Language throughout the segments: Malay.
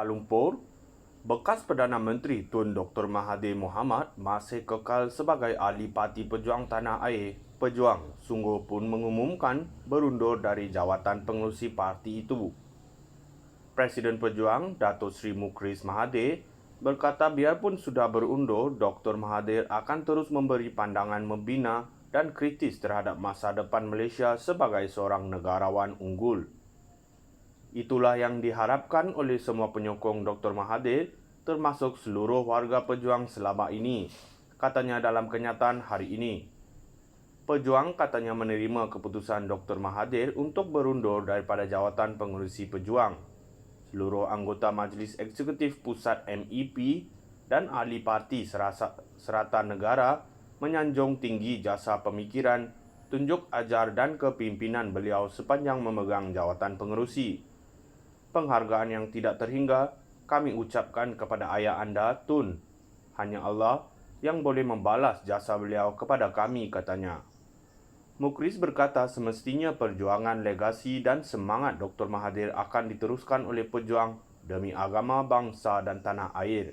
Lumpur, bekas Perdana Menteri Tun Dr. Mahathir Mohamad masih kekal sebagai ahli Parti Pejuang Tanah Air. Pejuang sungguh pun mengumumkan berundur dari jawatan pengerusi parti itu. Presiden Pejuang Datuk Seri Mukris Mahathir berkata biarpun sudah berundur, Dr. Mahathir akan terus memberi pandangan membina dan kritis terhadap masa depan Malaysia sebagai seorang negarawan unggul. Itulah yang diharapkan oleh semua penyokong Dr. Mahathir, termasuk seluruh warga pejuang selama ini, katanya dalam kenyataan hari ini. Pejuang katanya menerima keputusan Dr. Mahathir untuk berundur daripada jawatan pengerusi pejuang. Seluruh anggota Majlis Eksekutif Pusat MEP dan ahli parti serata negara menyanjung tinggi jasa pemikiran, tunjuk ajar dan kepimpinan beliau sepanjang memegang jawatan pengerusi. Penghargaan yang tidak terhingga kami ucapkan kepada ayah anda, Tun. Hanya Allah yang boleh membalas jasa beliau kepada kami, katanya. Mukris berkata semestinya perjuangan legasi dan semangat Dr. Mahathir akan diteruskan oleh pejuang demi agama, bangsa dan tanah air.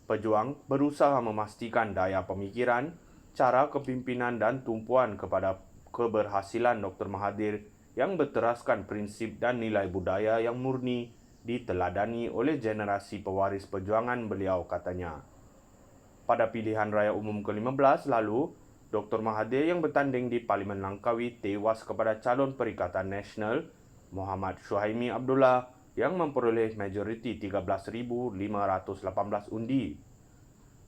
Pejuang berusaha memastikan daya pemikiran, cara kepimpinan dan tumpuan kepada keberhasilan Dr. Mahathir yang berteraskan prinsip dan nilai budaya yang murni diteladani oleh generasi pewaris perjuangan beliau, katanya. Pada pilihan raya umum ke-15 lalu, Dr. Mahathir yang bertanding di Parlimen Langkawi tewas kepada calon Perikatan Nasional Muhammad Suhaimi Abdullah yang memperoleh majoriti 13,518 undi.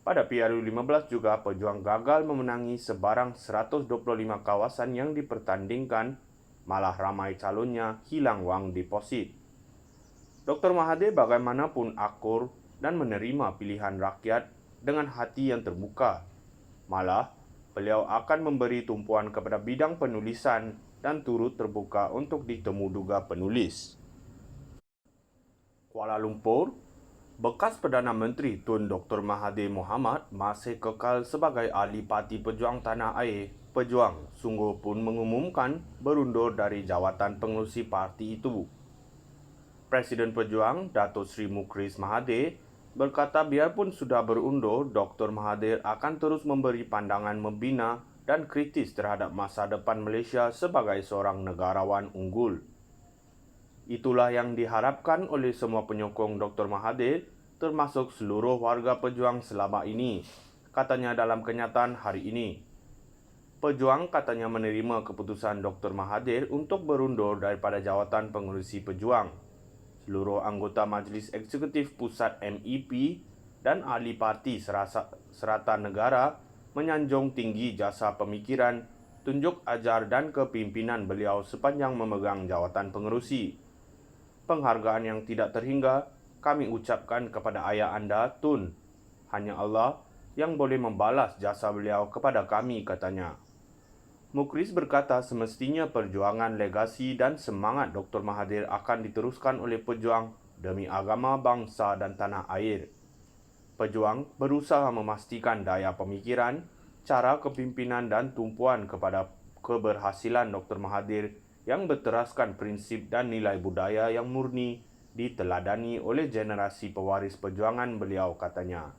Pada PRU15 juga, pejuang gagal memenangi sebarang 125 kawasan yang dipertandingkan, malah ramai calonnya hilang wang deposit. Dr. Mahathir bagaimanapun akur dan menerima pilihan rakyat dengan hati yang terbuka. Malah, beliau akan memberi tumpuan kepada bidang penulisan dan turut terbuka untuk ditemu duga penulis. Kuala Lumpur, bekas Perdana Menteri Tun Dr. Mahathir Mohamad masih kekal sebagai ahli Parti Pejuang Tanah Air. Pejuang sungguh pun mengumumkan berundur dari jawatan pengerusi parti itu. Presiden Pejuang Datuk Seri Mukris Mahathir berkata biarpun sudah berundur, Dr. Mahathir akan terus memberi pandangan membina dan kritis terhadap masa depan Malaysia sebagai seorang negarawan unggul. Itulah yang diharapkan oleh semua penyokong Dr. Mahathir, termasuk seluruh warga pejuang selama ini, katanya dalam kenyataan hari ini. Pejuang katanya menerima keputusan Dr. Mahathir untuk berundur daripada jawatan pengerusi pejuang. Seluruh anggota Majlis Eksekutif Pusat MEP dan ahli parti serata negara menyanjung tinggi jasa pemikiran, tunjuk ajar dan kepimpinan beliau sepanjang memegang jawatan pengerusi. Penghargaan yang tidak terhingga kami ucapkan kepada ayah anda, Tun. Hanya Allah yang boleh membalas jasa beliau kepada kami, katanya. Mukris berkata semestinya perjuangan legasi dan semangat Dr. Mahathir akan diteruskan oleh pejuang demi agama, bangsa dan tanah air. Pejuang berusaha memastikan daya pemikiran, cara kepimpinan dan tumpuan kepada keberhasilan Dr. Mahathir yang berteraskan prinsip dan nilai budaya yang murni diteladani oleh generasi pewaris perjuangan beliau, katanya.